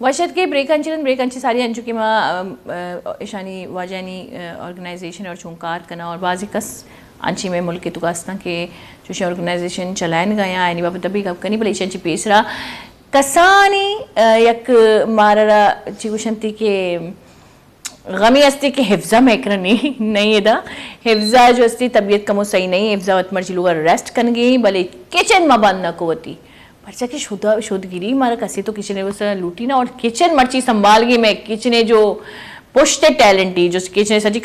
वशत के ब्रेक सारी अंचुकी माँ ईशानी वाजानी ऑर्गेनाइजेशन और चुंकार कना और बाजी कस अंची में मुल्क तुकास्ता के जो ऑर्गेनाइजेशन चलान गया आनी बाबा तभी कब कनी भले ईशाची पेसरा कसानी यक मारा चिकुशंती के गमी अस्ती के हिफ्जा में करनी नहीं है दा हिफ्जा जो अस्ती तबीयत कमो सही नहीं हिफ्जा वत मर्जी लोग रेस्ट कन गई भले किचन में बंद न कोती परचा की शुद्धगिरी मारा कसी तो किचन वो सर लूटी ना और किचन मर्ची संभाल गई मैं किचने जो पुश्ते टैलेंट थी जो किचन सजी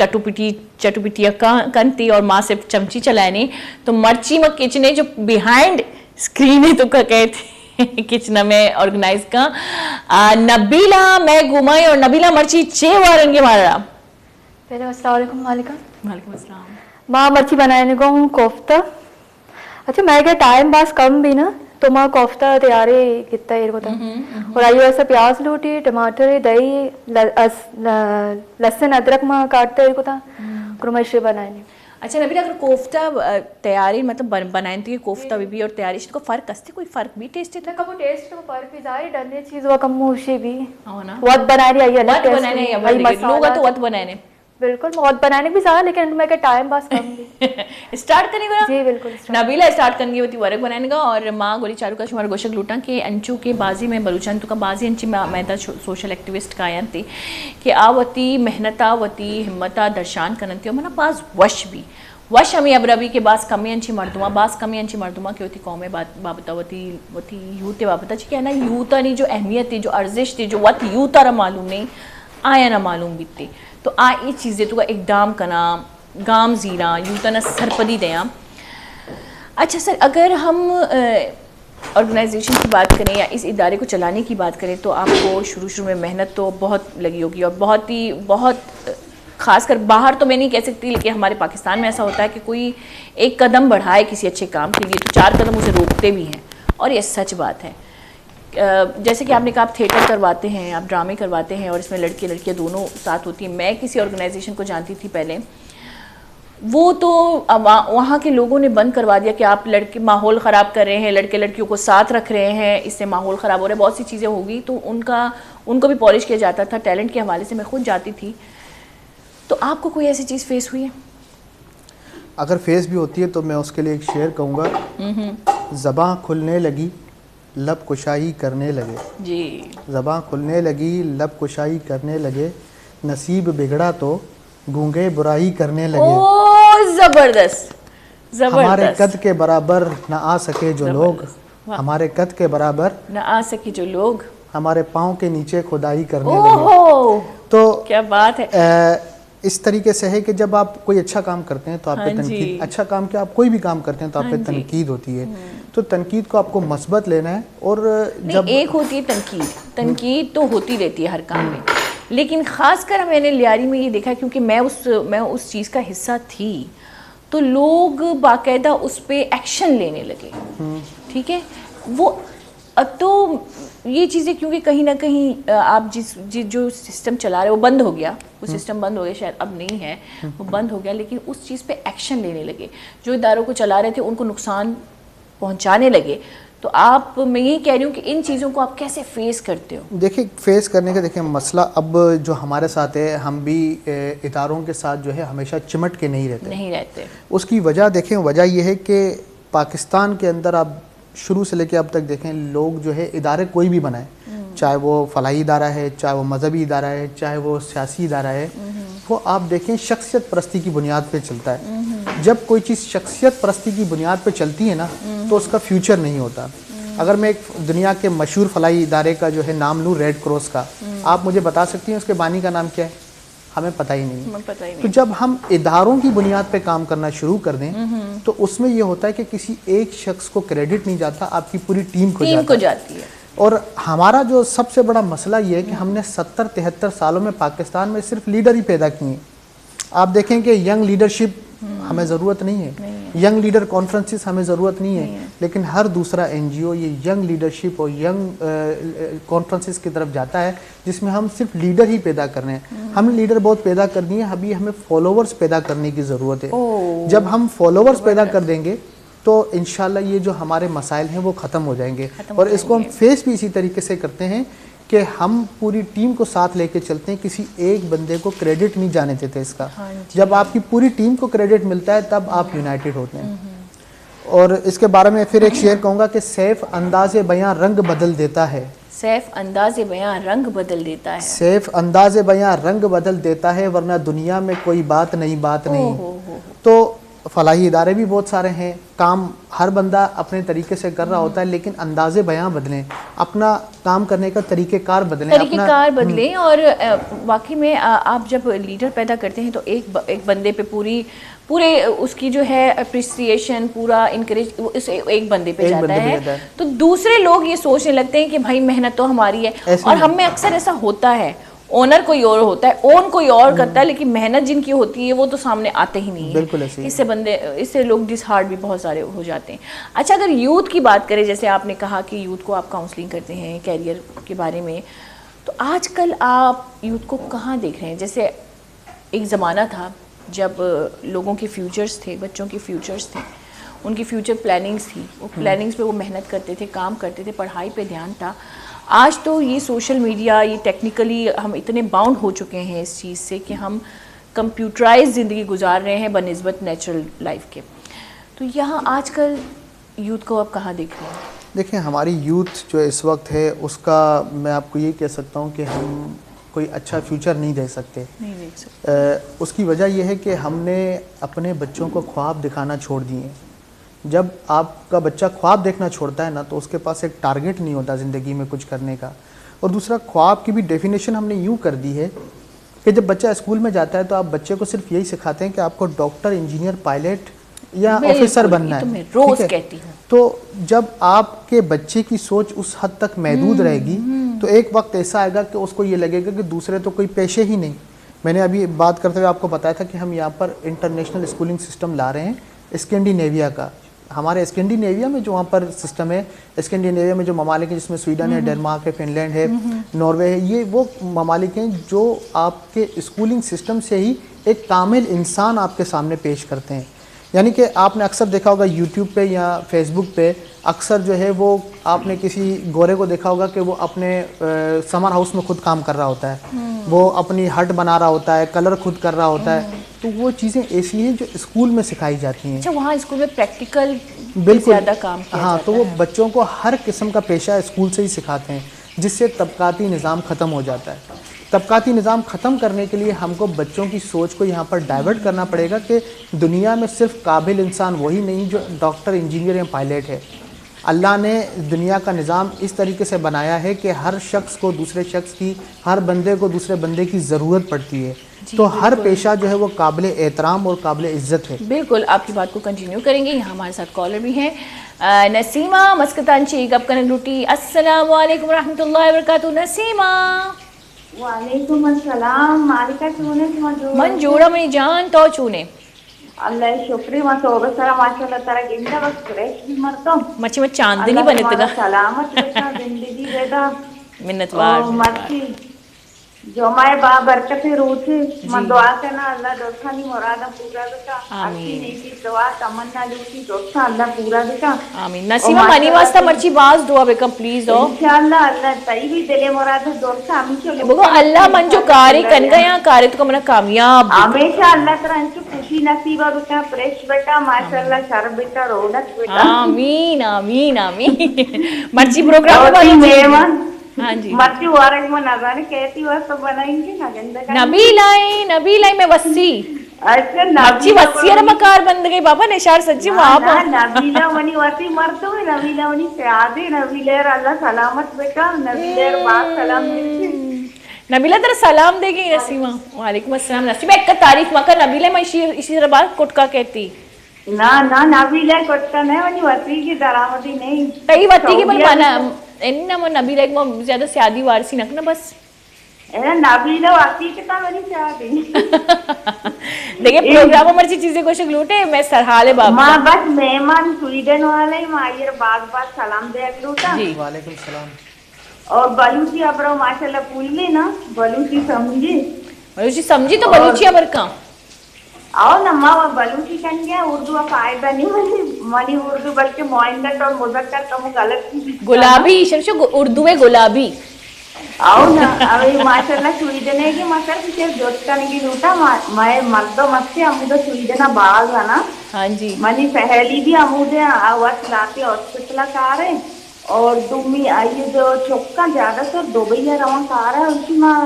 चटुपिटिया कनती और माँ से चमची चलाने तो मर्ची में किचने जो बिहाइंड स्क्रीन है तो कहते किचन में ऑर्गेनाइज का नबीला मैं घुमाई और नबीला मर्ची 6 वारंगे मारा पहले अस्सलाम वालेकुम वालेकुम अस्सलाम माँ मर्ची बनाने को हूँ कोफ्ता अच्छा मैं क्या टाइम पास कम भी ना तो माँ कोफ्ता तैयार कितना ये होता और आई वैसे प्याज लूटी टमाटर दही लहसुन अदरक माँ काटते को था मर्ची बनाने अच्छा नबीला अगर कोफ्ता तैयारी मतलब बनाए तो ये कोफ्ता भी और तैयारी इसको फर्क असते कोई फर्क भी टेस्ट था कब टेस्ट को फर्क भी जारी डलने चीज वो कम मुशी भी हो ना बहुत बना रही है अलग टेस्ट बनाने या लोग तो बहुत बनाने बिल्कुल बहुत बनाने भी सारा लेकिन मैं का टाइम पास कम भी स्टार्ट करने का जी बिल्कुल नबीला स्टार्ट करनी होती वर्क बनाने का और माँ गोली चारू का शुमार गोशक लूटा के अंचू के बाजी में बलूचान तो का बाजी अंची मैदा सोशल एक्टिविस्ट का आयन थी कि आवती मेहनतावती हिम्मता दर्शान करनती और मना पास वश भी वश हमें अब रवि के बास कमी अंची मर्दुमा की होती कौमें बाबता होती यूथ बाबता क्या ना यूता नहीं जो अहमियत थी जो अर्जिश थी जो वत यूता रा मालूम नहीं आया ना मालूम बीतती तो आ ये चीज़ें तो इकदाम करना गाम जीरा यूता ना सरपदी दया अच्छा सर अगर हम ऑर्गेनाइजेशन की बात करें या इस इदारे को चलाने की बात करें तो आपको शुरू में मेहनत तो बहुत लगी होगी और बहुत खासकर बाहर तो मैं नहीं कह सकती लेकिन हमारे पाकिस्तान में ऐसा होता है कि कोई एक कदम बढ़ाए किसी अच्छे काम के लिए तो 4 कदम उसे रोकते भी हैं और ये सच बात है। जैसे कि आपने कहा आप थिएटर करवाते हैं आप ड्रामे करवाते हैं और इसमें लड़के लड़कियां दोनों साथ होती हैं। मैं किसी ऑर्गेनाइजेशन को जानती थी पहले वो तो वहाँ के लोगों ने बंद करवा दिया कि आप लड़के माहौल ख़राब कर रहे हैं लड़के लड़कियों को साथ रख रहे हैं इससे माहौल ख़राब हो रहा है बहुत सी चीज़ें होगी तो उनको भी पॉलिश किया जाता था। टैलेंट के हवाले से मैं खुद जाती थी तो आपको कोई ऐसी चीज़ फेस हुई है? अगर फेस भी होती है तो मैं उसके लिए एक शेर कहूँगा ज़बां खुलने लगी लब कुशाई करने लगे जी ज़बां खुलने लगी लब कुशाई करने लगे नसीब बिगड़ा तो गूंगे बुराई करने लगे। ओ ज़बरदस्त हमारे कद के बराबर न आ सके जो लोग हमारे कद के बराबर न आ सके जो लोग हमारे पाँव के नीचे खुदाई करने लगे। तो क्या बात है। इस तरीके से है कि जब आप कोई अच्छा काम करते हैं तो आप पे तनकीद अच्छा काम क्या आप कोई भी काम करते हैं तो आप पे तनकीद होती है तो तनकीद को आपको मस्बत लेना है। और जब एक होती है तनकीद तो होती रहती है हर काम में लेकिन ख़ासकर मैंने लियारी में ये देखा क्योंकि मैं उस चीज़ का हिस्सा थी तो लोग बाकायदा उस पर एक्शन लेने लगे। ठीक है वो अब तो ये चीज़ें क्योंकि कहीं ना कहीं आप जो सिस्टम चला रहे हो वो बंद हो गया वो सिस्टम बंद हो गया शायद अब नहीं है वो बंद हो गया लेकिन उस चीज़ पे एक्शन लेने लगे जो इदारों को चला रहे थे उनको नुकसान पहुंचाने लगे। तो आप मैं यही कह रही हूँ कि इन चीज़ों को आप कैसे फेस करते हो? देखिए फेस करने का देखिए मसला अब जो हमारे साथ है हम भी इदारों के साथ जो है हमेशा चिमट के नहीं रहते। उसकी वजह देखें वजह यह है कि पाकिस्तान के अंदर आप शुरू से लेकर अब तक देखें लोग जो है इदारे कोई भी बनाए चाहे वो फलाही इदारा है चाहे वो मजहबी इदारा है चाहे वो सियासी इदारा है वो आप देखें शख्सियत परस्ती की बुनियाद पे चलता है। जब कोई चीज़ शख्सियत परस्ती की बुनियाद पे चलती है ना तो उसका फ्यूचर नहीं होता। अगर मैं एक दुनिया के मशहूर फलाही इदारे का जो है नाम लूँ रेड क्रॉस का आप मुझे बता सकती हैं उसके बानी का नाम क्या है? हमें पता ही नहीं। तो जब हम इदारों की बुनियाद पे काम करना शुरू कर दें तो उसमें ये होता है कि किसी एक शख्स को क्रेडिट नहीं जाता आपकी पूरी टीम को जाती है। और हमारा जो सबसे बड़ा मसला ये है कि हमने 70-73 सालों में पाकिस्तान में सिर्फ लीडर ही पैदा किए। आप देखें कि यंग लीडरशिप हमें ज़रूरत नहीं है यंग लीडर कॉन्फ्रेंसेस हमें ज़रूरत नहीं है लेकिन हर दूसरा NGO ये यंग लीडरशिप और यंग कॉन्फ्रेंसेस की तरफ जाता है जिसमें हम सिर्फ लीडर ही पैदा कर रहे हैं। हमने लीडर बहुत पैदा कर दिए अभी हमें फॉलोवर्स पैदा करने की ज़रूरत है। जब हम फॉलोवर्स पैदा कर देंगे तो इंशाल्लाह ये जो हमारे मसाइल हैं वो ख़त्म हो जाएंगे। और इसको हम फेस भी इसी तरीके से करते हैं कि हम पूरी टीम को साथ लेके चलते हैं, किसी एक बंदे को क्रेडिट नहीं जाने देते इसका। जब आपकी पूरी टीम को क्रेडिट मिलता है तब आप यूनाइटेड होते हैं। और इसके बारे में फिर एक शेर कहूँगा कि सैफ अंदाज़े बयां रंग बदल देता है। सैफ अंदाज़े बयां रंग बदल देता है। सैफ अंदाज़े बयां रंग बदल देता है, वरना दुनिया में कोई बात नहीं। तो फलाही इदारे भी बहुत सारे हैं, काम हर बंदा अपने तरीके से कर रहा होता है, लेकिन अंदाज़े बयां बदलें, अपना काम करने का तरीक़ेकार बदलें, और वाकई में आप जब लीडर पैदा करते हैं तो एक बंदे पे पूरे उसकी जो है अप्रिसिएशन, पूरा इनकरेज उस एक बंदे पे जाता है, तो दूसरे लोग ये सोचने लगते हैं कि भाई मेहनत तो हमारी है। और हम में अक्सर ऐसा होता है, ओनर कोई और होता है, ओन कोई और करता है, लेकिन मेहनत जिनकी होती है वो तो सामने आते ही नहीं है। बिल्कुल ऐसे इससे लोग डिसहार्ट भी बहुत सारे हो जाते हैं। अच्छा, अगर यूथ की बात करें, जैसे आपने कहा कि यूथ को आप काउंसलिंग करते हैं कैरियर के बारे में, तो आजकल आप यूथ को कहाँ देख रहे हैं? जैसे एक ज़माना था जब लोगों के फ्यूचर्स थे, बच्चों के फ्यूचर्स थे, उनकी फ्यूचर प्लानिंग्स थी, वो प्लानिंग्स पे वो मेहनत करते थे, काम करते थे, पढ़ाई पे ध्यान था। आज तो ये सोशल मीडिया, ये टेक्निकली हम इतने बाउंड हो चुके हैं इस चीज़ से कि हम कंप्यूटराइज ज़िंदगी गुजार रहे हैं बनिस्बत नेचुरल लाइफ के। तो यहाँ आजकल यूथ को आप कहाँ देख रहे हैं? देखिए, हमारी यूथ जो इस वक्त है उसका मैं आपको ये कह सकता हूँ कि हम कोई अच्छा फ्यूचर नहीं दे सकते। उसकी वजह यह है कि हमने अपने बच्चों को ख्वाब दिखाना छोड़ दिए। जब आपका बच्चा ख्वाब देखना छोड़ता है ना, तो उसके पास एक टारगेट नहीं होता ज़िंदगी में कुछ करने का। और दूसरा, ख्वाब की भी डेफिनेशन हमने यूँ कर दी है कि जब बच्चा स्कूल में जाता है तो आप बच्चे को सिर्फ यही सिखाते हैं कि आपको डॉक्टर, इंजीनियर, पायलट या ऑफिसर बनना है। रोज कहती हूँ। तो जब आपके बच्चे की सोच उस हद तक महदूद रहेगी तो एक वक्त ऐसा आएगा कि उसको ये लगेगा कि दूसरे तो कोई पेशे ही नहीं। मैंने अभी बात करते हुए आपको बताया था कि हम यहाँ पर इंटरनेशनल स्कूलिंग सिस्टम ला रहे हैं स्कैंडिनेविया का। हमारे स्कैंडिनेविया में जो वहाँ पर सिस्टम है, स्कैंडिनेविया में जो ममालिक हैं जिसमें स्वीडन है, डेनमार्क है, फिनलैंड है, नॉर्वे है, ये वो ममालिक हैं जो आपके स्कूलिंग सिस्टम से ही एक कामिल इंसान आपके सामने पेश करते हैं। यानी कि आपने अक्सर देखा होगा यूट्यूब पे या फेसबुक पे, अक्सर जो है वो आपने किसी गोरे को देखा होगा कि वो अपने समर हाउस में खुद काम कर रहा होता है, वो अपनी हट बना रहा होता है, कलर खुद कर रहा होता है। तो वो चीज़ें ऐसी हैं जो स्कूल में सिखाई जाती हैं। अच्छा, वहाँ स्कूल में प्रैक्टिकल बिल्कुल ज़्यादा काम किया हाँ, जाता तो वो है। बच्चों को हर किस्म का पेशा स्कूल से ही सिखाते हैं, जिससे तबकाती निज़ाम ख़त्म हो जाता है। तबकाती निज़ाम ख़त्म करने के लिए हमको बच्चों की सोच को यहाँ पर डाइवर्ट करना पड़ेगा कि दुनिया में सिर्फ काबिल इंसान वही नहीं जो डॉक्टर, इंजीनियर या पायलट है। अल्लाह ने दुनिया का निज़ाम इस तरीके से बनाया है कि हर शख्स को दूसरे शख्स की, हर बंदे को दूसरे बंदे की ज़रूरत पड़ती है। तो हर पेशा जो है वो काबिल एहतराम और काबिल इज़्ज़त है। बिल्कुल, आपकी बात को कंटिन्यू करेंगे। यहाँ हमारे साथ कॉलर भी हैं, नसीमा मस्कतांची गप कनगलूटी। अस्सलाम वालेकुम रहमतुल्लाहि व बरकातहू। नसीमा। वालेकुम अस्सलाम। मालिका चूने मंजूरा मनी जान तो चूने अल्लाह शुक्री मा सोबसरा माशाल्लाह तारा गिंदा बस फ्रेश भी मरतो मच्छी में चांदनी बने तेरा सलामत बेटा जिंदगी देदा मिन्नतवार मच्छी जो माए बा बरकत रूठी मन दुआ करना अल्लाह दोस्तानी मुरादा पूरा बेटा। आमीन। की दुआ तमन्ना लूटी दोस्ता अल्लाह पूरा बेटा। आमीन। नसीमा मनी वास्ता मर्ची बाज दुआ बेकम प्लीज दो इंशाअल्लाह अल्लाह तई भी दिले मुरादा दोस्ता हमेशा बगो अल्लाह मंजो कारी कन गया कारी तो कमना कामयाब हमेशा अल्लाह तरह अंचु खुशी नसीबा बेटा फ्रेश बेटा माशाल्लाह शर बेटा रौनक बेटा। आमीन आमीन आमीन। मर्ची प्रोग्राम मेहमान हाँ जी मर्ची वारक में नजारे कहती हुआ सब बनाएंगे ना गंदा नबीलाई में वस्सी अच्छा मर्ची वस्सी और मकार बंद गई बाबा निशार सच्ची वहाँ पर नबीला वनी वसी मरतो है नबीला वनी से आदे नबीलेर अल्लाह सलामत बेटा नबीलेर बात सलाम मिलती नबीला तेरा सलाम देगी नसीमा। वालेकुम अस्सलाम। नसीमा एक का तारीफ मकर नबीला मैं इसी तरह बात कुटका कहती ना ना नबीला कुटका नहीं वनी वसी की दरामदी नहीं तई वती की बलवाना इन्ना मो नबीला एक मो ज्यादा शादी वारसी नक ना बस ए नबीला वसी के ता वनी शादी देखिए प्रोग्राम में मर्ची चीजें कोशिश लूटे मैं सरहाले बाबा मां बस मेहमान स्वीडन वाले मायर बात बात सलाम दे लूटा जी। वालेकुम सलाम। और बलूची अपरो माशाल्लाह पूछ ले ना बलूची समझी तो बलूची अबर का आओ ना माँ बलूची कन गया उर्दू फायदा नहीं मनी उर्दू बल्कि मोइंदत और मुजक्कर का मुख अलग गुलाबी शर्षो उर्दू में गुलाबी आओ ना अभी माशाल्लाह స్వీడన్ मकर किसी जोटकाనికి लूटा मैं मर्दो मस्ती अमुदो स्वीडन बाग है ना हाँ जी मनी सहेली भी अमुदे आवाज लाते हॉस्पिटल का रहे और दुमी आई जो चौका ज्यादातर दुबई रवा कार है उसकी माँ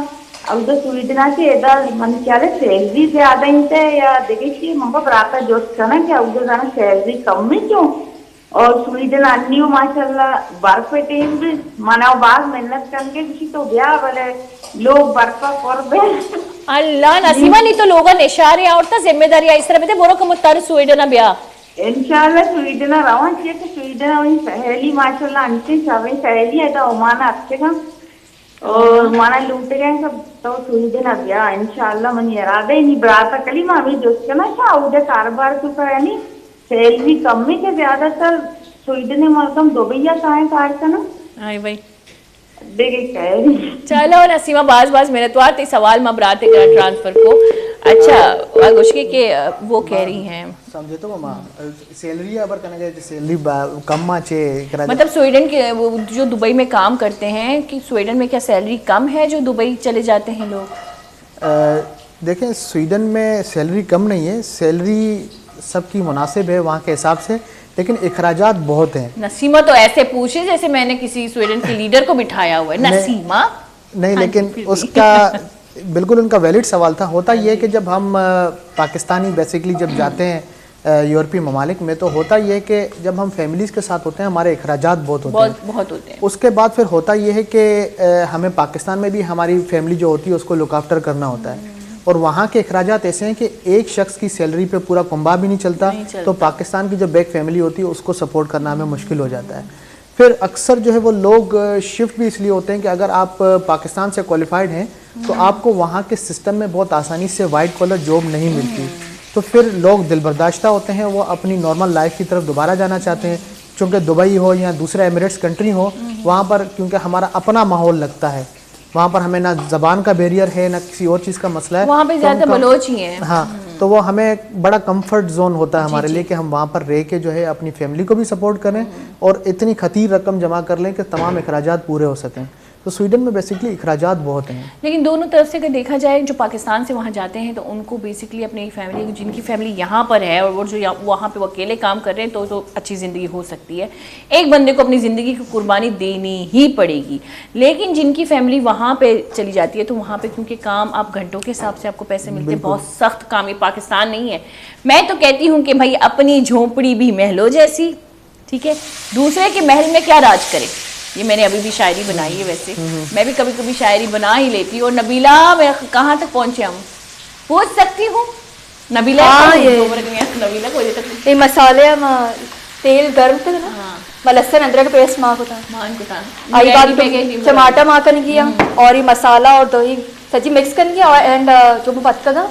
अवधो स्वीडन से इधर मन क्या सैलरी ज्यादा ही थे या देखिए मम्मा बराबर जोटका ना कि अवधो जाना सैलरी कम में क्यों और स्वीडन अन्नी माशाल्लाह बर्फ पे टीम भी मनाओ बाग मेहनत करके किसी तो ब्याह वाले लोग बर्फा कर अल्लाह नसीमा नहीं तो लोगों ने इशारे और ता जिम्मेदारी इस तरह में बोरो कमुत्तार स्वीडन ब्या इंशाल्लाह स्वीडन रवान चाहिए तो स्वीडन वही सहेली माशाल्लाह अंते सभी सहेली है तो ओमान अच्छे का और माना लूटे गए सब तो स्वीडन ब्या इंशाल्लाह मन इरादे नहीं बराता कली मामी जोश ना क्या उधर कारोबार क्यों करे नहीं सैलरी कम में के ज्यादातर स्वीडन में मलकम दुबईया कहाँ कार का ना आई भाई देखे कह रही चलो नसीमा बाज मेरे तो आते सवाल में बराते का ट्रांसफर को अच्छा आगोशकी के वो कह रही हैं समझे तो मामा सैलरी अबर कने सैलरी कम चे मतलब स्वीडन के वो जो दुबई में काम करते हैं कि स्वीडन में क्या सैलरी कम है जो दुबई चले जाते हैं लोग? देखें स्वीडन में सैलरी कम नहीं है, सैलरी सबकी मुनासिब है वहाँ के हिसाब से, लेकिन अखराजात बहुत हैं। नसीमा तो ऐसे पूछे जैसे मैंने किसी स्वीडन के लीडर को बिठाया हुआ है। नसीमा नहीं लेकिन उसका बिल्कुल उनका वैलिड सवाल था। होता ये है कि जब हम पाकिस्तानी बेसिकली जब जाते हैं यूरोपीय ममालिक में तो होता ये है कि जब हम फैमिलीज़ के साथ होते हैं हमारे अखराजात बहुत होते हैं। उसके बाद फिर होता ये है कि हमें पाकिस्तान में भी हमारी फैमिली जो होती है उसको लुक आफ्टर करना होता है और वहाँ के अखराजात ऐसे हैं कि एक शख्स की सैलरी पे पूरा कुंबा भी नहीं चलता, तो पाकिस्तान की जो बैक फैमिली होती है उसको सपोर्ट करना हमें मुश्किल हो जाता है। फिर अक्सर जो है वो लोग शिफ्ट भी इसलिए होते हैं कि अगर आप पाकिस्तान से क्वालिफाइड हैं तो आपको वहाँ के सिस्टम में बहुत आसानी से वाइट कॉलर जॉब नहीं मिलती, तो फिर लोग दिलबर्दाश्ता होते हैं, वो अपनी नॉर्मल लाइफ की तरफ दोबारा जाना चाहते हैं। चूँकि दुबई हो या दूसरा एमिरेट्स कंट्री हो, वहाँ पर क्योंकि हमारा अपना माहौल लगता है, वहाँ पर हमें ना ज़बान का बैरियर है ना किसी और चीज़ का मसला है, वहाँ पे ज़्यादा बलोच ही हैं। हाँ, तो वो हमें बड़ा कंफर्ट जोन होता है हमारे लिए कि हम वहाँ पर रह के जो है अपनी फैमिली को भी सपोर्ट करें और इतनी खतीर रकम जमा कर लें कि तमाम अखराजात पूरे हो सकें। तो स्वीडन में बेसिकली अखराजात बहुत हैं। लेकिन दोनों तरफ से अगर देखा जाए जो पाकिस्तान से वहाँ जाते हैं तो उनको बेसिकली अपनी फैमिली, जिनकी फैमिली यहाँ पर है और वो जो वहाँ पे वो अकेले काम कर रहे हैं तो अच्छी ज़िंदगी हो सकती है। एक बंदे को अपनी ज़िंदगी की कुर्बानी देनी ही पड़ेगी, लेकिन जिनकी फैमिली वहाँ पे चली जाती है तो वहाँ पे क्योंकि काम आप घंटों के हिसाब से आपको पैसे मिलते हैं, बहुत सख्त काम, ये पाकिस्तान नहीं है। मैं तो कहती हूँ कि भाई अपनी झोंपड़ी भी महलों जैसी, ठीक है, दूसरे के महल में क्या राज करे। ये मैंने अभी भी शायरी बनाई है, वैसे मैं भी कभी कभी शायरी बना ही लेती हूँ। और नबीला मैं कहाँ तक पहुँचे हम पूछ सकती हूँ? नबीला नबीला को ये मसाले तेल गर्म थे ना, लहसुन अदरक पेस्ट माँ को था आई बात टमाटर माँ करने किया और ये मसाला और दही सब्जी मिक्स करने किया एंड जो पत्ता।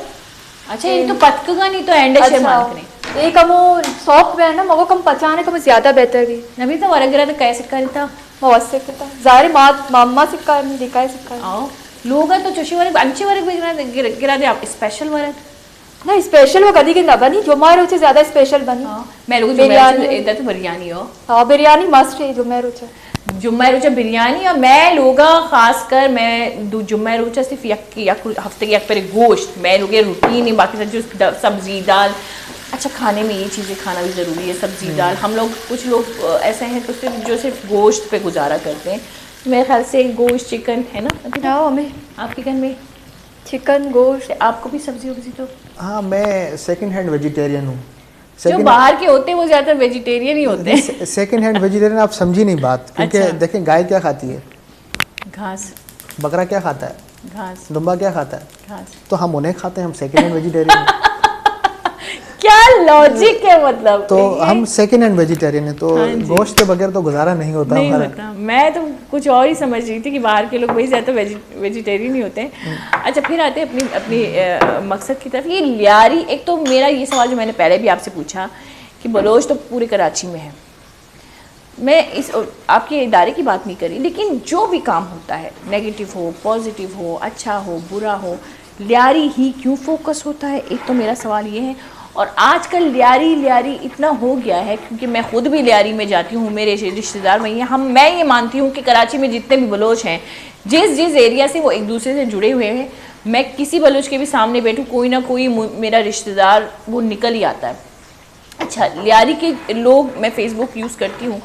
अच्छा ये तो पतका नहीं तो एंड से मारने एक हम सॉफ्ट है ना, मगो कम पचाने कम ज्यादा बेहतर भी नबी तो वरगरा तो कैसे करता बहुत से करता जारे मामा सिक्का नहीं दिखाए सिक्का आओ लोग तो चुशी वर्ग अंचे वर्ग गिरा दे आप स्पेशल वर्ग ना स्पेशल वो कभी की ना बनी जो मारे उसे ज्यादा स्पेशल बनी। मैं लोग बिरयानी इधर तो बिरयानी हो हाँ बिरयानी मस्त है जुम्मे रुचा बिरयानी। और मैं लोगा खासकर मैं जुम्मे रुचा सिर्फ हफ्ते की पर गोश्त मैं लोग रूटीन ही, बाकी जो सब्जी दाल, अच्छा खाने में ये चीज़ें खाना भी ज़रूरी है, सब्जी दाल। हम लोग कुछ लोग ऐसे हैं तो सिर्फ गोश्त पे गुजारा करते हैं। मेरे ख्याल से गोश्त चिकन है ना हमें आपके घर में चिकन गोश्त, आपको भी सब्जी वब्जी तो? हाँ मैं सेकंड हैंड वेजिटेरियन हूँ। जो बाहर के होते हैं वो ज़्यादातर वेजिटेरियन ही होते हैं। सेकंड हैंड वेजिटेरियन आप समझी नहीं बात, क्योंकि अच्छा। देखें गाय क्या खाती है? घास। बकरा क्या खाता है? घास। दुम्बा क्या खाता है? घास। तो हम उन्हें खाते हैं, हम सेकंड हैंड वेजिटेरियन। क्या लॉजिक है मतलब? तो हम सेकंड हैंड वेजिटेरियन है, तो गोश्त के बगैर तो गुजारा नहीं होता हमारा। मैं तो कुछ और ही समझ रही थी कि बाहर के लोग वही ज़्यादा वेजिटेरियन ही होते हैं। अच्छा फिर आते हैं अपनी मकसद की तरफ। ये लियारी, एक तो मेरा ये सवाल जो मैंने पहले भी आपसे पूछा कि बलोच तो पूरे कराची में है, मैं इस आपके इदारे की बात नहीं करी, लेकिन जो भी काम होता है नेगेटिव हो पॉजिटिव हो अच्छा हो बुरा हो, लियारी ही क्यों फोकस होता है? एक तो मेरा सवाल ये है। और आजकल लियारी इतना हो गया है, क्योंकि मैं खुद भी लियारी में जाती हूँ, मेरे रिश्तेदार वहीं हैं। मैं ये मानती हूँ कि कराची में जितने भी बलोच हैं, जिस एरिया से वो एक दूसरे से जुड़े हुए हैं, मैं किसी बलोच के भी सामने बैठूँ, कोई ना कोई मेरा रिश्तेदार वो निकल ही आता है। अच्छा, लियारी के लोग, मैं फेसबुक यूज़ करती हूँ,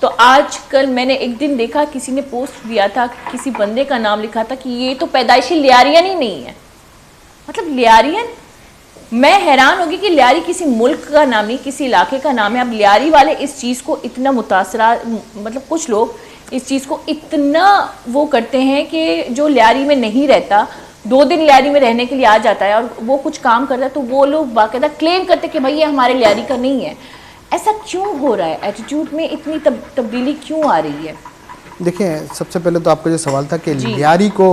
तो आजकल मैंने एक दिन देखा किसी ने पोस्ट दिया था, किसी बंदे का नाम लिखा था कि ये तो पैदाइशी लियारियन ही नहीं है। मतलब लियारियन, मैं हैरान होगी कि लियारी किसी मुल्क का नाम नहीं, किसी इलाके का नाम है। अब लियारी वाले इस चीज़ को इतना मुतासरा, मतलब कुछ लोग इस चीज़ को इतना वो करते हैं कि जो लियारी में नहीं रहता, 2 दिन लियारी में रहने के लिए आ जाता है और वो कुछ काम करता है, तो वो लोग बाकायदा क्लेम करते कि भाई ये हमारे लियारी का नहीं है। ऐसा क्यों हो रहा है? एटीट्यूड में इतनी तब्दीली क्यों आ रही है? देखिए, सबसे पहले तो आपका जो सवाल था कि लियारी को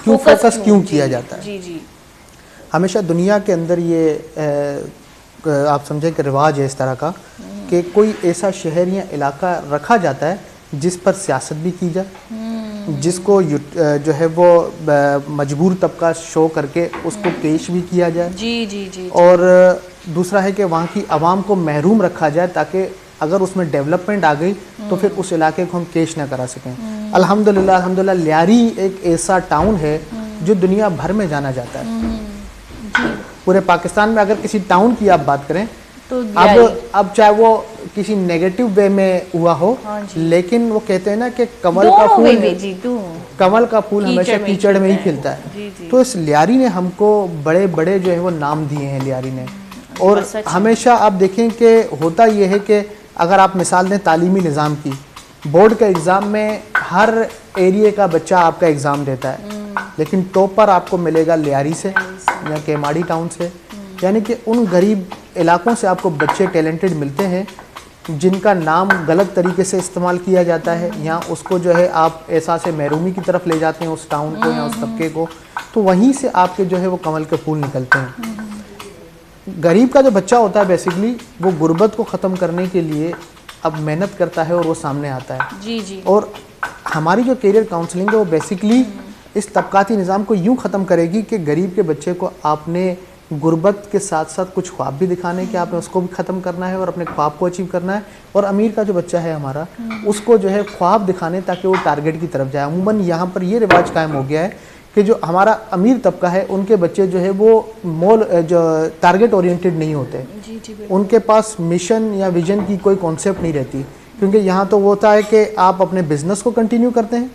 क्यों फोकस क्यों किया जाता है। जी। हमेशा दुनिया के अंदर ये आप समझें कि रिवाज है इस तरह का कि कोई ऐसा शहर या इलाका रखा जाता है जिस पर सियासत भी की जाए, जिसको जो है वो मजबूर तबका शो करके उसको पेश भी किया जाए। जी। और दूसरा है कि वहाँ की आवाम को महरूम रखा जाए ताकि अगर उसमें डेवलपमेंट आ गई तो फिर उस इलाके को हम पेश ना करा सकें। अल्हम्दुलिल्लाह लियारी एक ऐसा टाउन है जो दुनिया भर में जाना जाता है। पूरे पाकिस्तान में अगर किसी टाउन की आप बात करें तो अब चाहे वो किसी नेगेटिव वे में हुआ हो, लेकिन वो कहते हैं ना कि कमल का फूल हमेशा कीचड़ में ही खिलता है। तो इस लियारी ने हमको बड़े बड़े जो है वो नाम दिए हैं लियारी ने। और हमेशा आप देखें कि होता ये है कि अगर आप मिसाल दें तालीमी निज़ाम की, बोर्ड का एग्ज़ाम में हर एरिए का बच्चा आपका एग्ज़ाम देता है, लेकिन टॉपर आपको मिलेगा लियारी से या केमाड़ी टाउन से। यानी कि उन गरीब इलाकों से आपको बच्चे टैलेंटेड मिलते हैं जिनका नाम गलत तरीके से इस्तेमाल किया जाता है, या उसको जो है आप एहसास महरूमी की तरफ ले जाते हैं उस टाउन को या उस तबके को, तो वहीं से आपके जो है वो कमल के फूल निकलते हैं। गरीब का जो बच्चा होता है बेसिकली वो गुर्बत को ख़त्म करने के लिए अब मेहनत करता है और वो सामने आता है। जी। और हमारी जो करियर काउंसलिंग है वो बेसिकली इस तबकाती निज़ाम को यूँ ख़त्म करेगी कि गरीब के बच्चे को आपने गुर्बत के साथ साथ कुछ ख्वाब भी दिखाने के आपने उसको भी ख़त्म करना है और अपने ख्वाब को अचीव करना है। और अमीर का जो बच्चा है हमारा, उसको जो है ख्वाब दिखाने ताकि वो टारगेट की तरफ जाए। अमूमन यहाँ पर ये रिवाज कायम हो गया है कि जो हमारा अमीर तबका है उनके बच्चे जो है वो जो टारगेट ओरिएंटेड नहीं होते। उनके पास मिशन या विजन की कोई कॉन्सेप्ट नहीं रहती, क्योंकि यहाँ तो वो होता है कि आप अपने बिजनेस को कंटिन्यू करते हैं,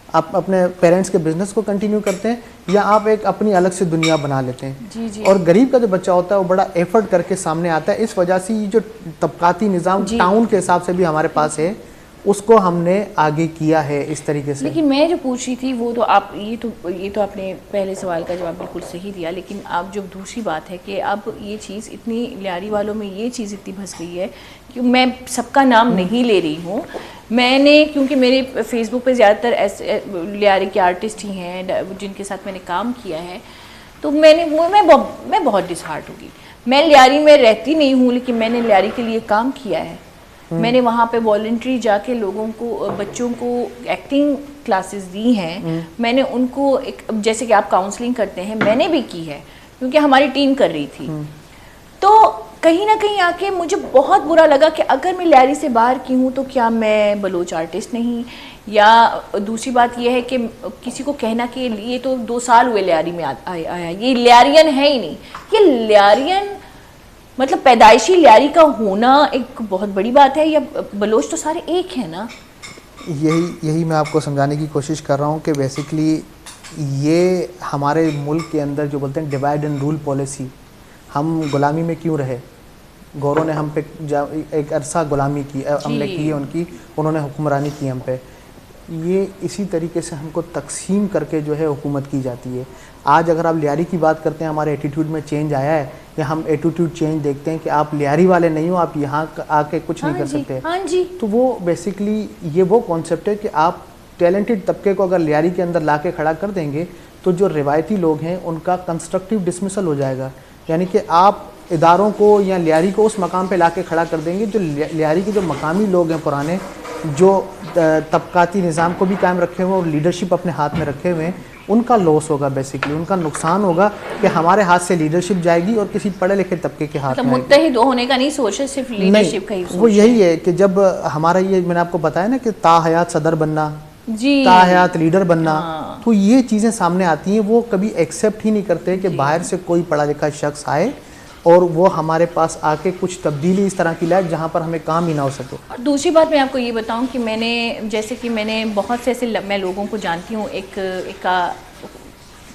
आप अपने पेरेंट्स के बिजनेस को कंटिन्यू करते हैं, या आप एक अपनी अलग से दुनिया बना लेते हैं। और गरीब का जो बच्चा होता है वो बड़ा एफर्ट करके सामने आता है। इस वजह से ये जो तबकाती निज़ाम टाउन के हिसाब से भी हमारे पास है, उसको हमने आगे किया है इस तरीके से। लेकिन मैं जो पूछ रही थी वो तो आप ये तो आपने पहले सवाल का जवाब बिल्कुल सही दिया, लेकिन अब जो दूसरी बात है कि अब ये चीज़ इतनी लियारी वालों में ये चीज़ इतनी फंस गई है कि मैं सबका नाम नहीं ले रही हूँ। मैंने, क्योंकि मेरे फेसबुक पे ज़्यादातर ऐसे लियारी के आर्टिस्ट ही हैं जिनके साथ मैंने काम किया है, तो मैं बहुत डिसहार्ट होगी। मैं लियारी में रहती नहीं हूँ, लेकिन मैंने लियारी के लिए काम किया है। मैंने वहाँ पे वॉलंटरी जाके लोगों को, बच्चों को एक्टिंग क्लासेस दी हैं। मैंने उनको जैसे कि आप काउंसलिंग करते हैं, मैंने भी की है क्योंकि हमारी टीम कर रही थी। तो कहीं ना कहीं आके मुझे बहुत बुरा लगा कि अगर मैं लियारी से बाहर की हूँ तो क्या मैं बलोच आर्टिस्ट नहीं। या दूसरी बात यह है कि किसी को कहना कि ये तो 2 साल हुए लियारी में आया, ये लियारियन है ही नहीं। ये लियारियन मतलब पैदाइशी लियारी का होना एक बहुत बड़ी बात है, या बलोच तो सारे एक हैं ना। यही मैं आपको समझाने की कोशिश कर रहा हूँ कि बेसिकली ये हमारे मुल्क के अंदर जो बोलते हैं डिवाइड एंड रूल पॉलिसी, हम गुलामी में क्यों रहे। गौरों ने हम पे एक अरसा गुलामी की, हमने की है उनकी, उन्होंने हुक्मरानी की हम पे। ये इसी तरीके से हमको तकसीम करके जो है हुकूमत की जाती है। आज अगर आप लियारी की बात करते हैं, हमारे एटीट्यूड में चेंज आया है, या हम एटीट्यूड चेंज देखते हैं कि आप लियारी वाले नहीं हो, आप यहाँ आके कुछ नहीं कर सकते। हाँ जी। तो वो बेसिकली ये वो कॉन्सेप्ट है कि आप टैलेंटेड तबके को अगर लियारी के अंदर ला के खड़ा कर देंगे तो जो रिवायती लोग हैं उनका कंस्ट्रक्टिव डिसमिसल हो जाएगा। यानी कि आप इदारों को या लियारी को उस मकाम पे ला के खड़ा कर देंगे जो लियारी के जो मकामी लोग हैं पुराने, जो तबकाती निज़ाम को भी कायम रखे हुए और लीडरशिप अपने हाथ में रखे हुए हैं, उनका लॉस होगा, बेसिकली उनका नुकसान होगा कि हमारे हाथ से लीडरशिप जाएगी और किसी पढ़े लिखे तबके के हाथ मतलब में मुत्तहिद होने का नहीं सोच है, सिर्फ लीडरशिप का ही सोच वो यही है कि जब हमारा ये मैंने आपको बताया ना कि ताहयात सदर बनना, जी, ताहयात लीडर बनना, तो ये चीज़ें सामने आती हैं। वो कभी एक्सेप्ट ही नहीं करते कि बाहर से कोई पढ़ा लिखा शख्स आए और वो हमारे पास आके कुछ तब्दीली इस तरह की लाए जहाँ पर हमें काम ही ना हो सके। और दूसरी बात मैं आपको ये बताऊं कि मैंने बहुत से ऐसे मैं लोगों को जानती हूँ, एक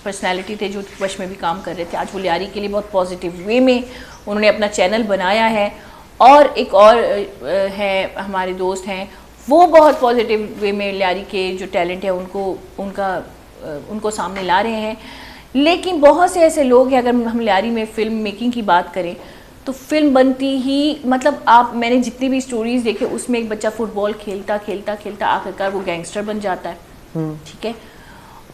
पर्सनैलिटी थे जो वश में भी काम कर रहे थे, आज वो लियारी के लिए बहुत पॉजिटिव वे में उन्होंने अपना चैनल बनाया है, और एक और है हमारे दोस्त हैं, वो बहुत पॉजिटिव वे में लियारी के जो टैलेंट है उनको सामने ला रहे हैं। लेकिन बहुत से ऐसे लोग हैं, अगर हम लियारी में फ़िल्म मेकिंग की बात करें तो फिल्म बनती ही मतलब मैंने जितनी भी स्टोरीज़ देखे उसमें एक बच्चा फुटबॉल खेलता खेलता खेलता आखिरकार वो गैंगस्टर बन जाता है, ठीक है,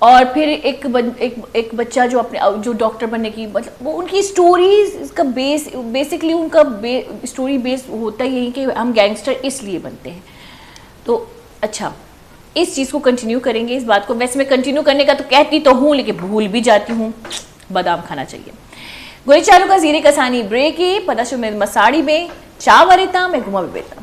और फिर एक बच्चा जो डॉक्टर बनने की, मतलब वो उनकी स्टोरीज का बेसिकली उनका स्टोरी बेस होता ही यही कि हम गैंगस्टर इसलिए बनते हैं। तो अच्छा, इस चीज़ को कंटिन्यू करेंगे, इस बात को वैसे मैं कंटिन्यू करने का तो कहती तो हूँ लेकिन भूल भी जाती हूँ, बादाम खाना चाहिए। गोरी चालू का जीरे कसानी ब्रेक ही पता में मसाड़ी में चा वरिता में घुमा बेता।